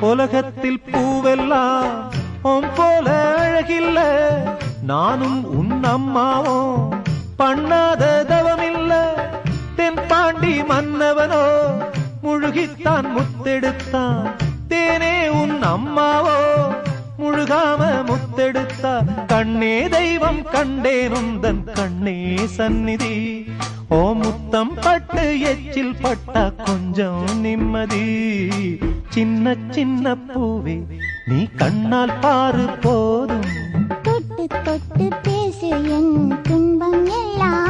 உலகத்தில் பூவெல்லாம் உன் போல அழகில்ல நானும் உன் அம்மாவும் பண்ணாத தவமில்ல தென்பாண்டி மன்னவனோ முழுகித்தான் முத்தெடுத்தான் தேனே உன் அம்மாவோ முழுகாம முத்தெடுத்தா கண்ணே தெய்வம் கண்டேன் உந்தன் கண்ணே சந்நிதி ஓ முத்தம் பட்டு எச்சில் பட்டா கொஞ்சம் நிம்மதி சின்ன சின்ன பூவே நீ கண்ணால் பாரு போதும் தொட்டு தொட்டு பேசு என் துன்பம் எல்லாம்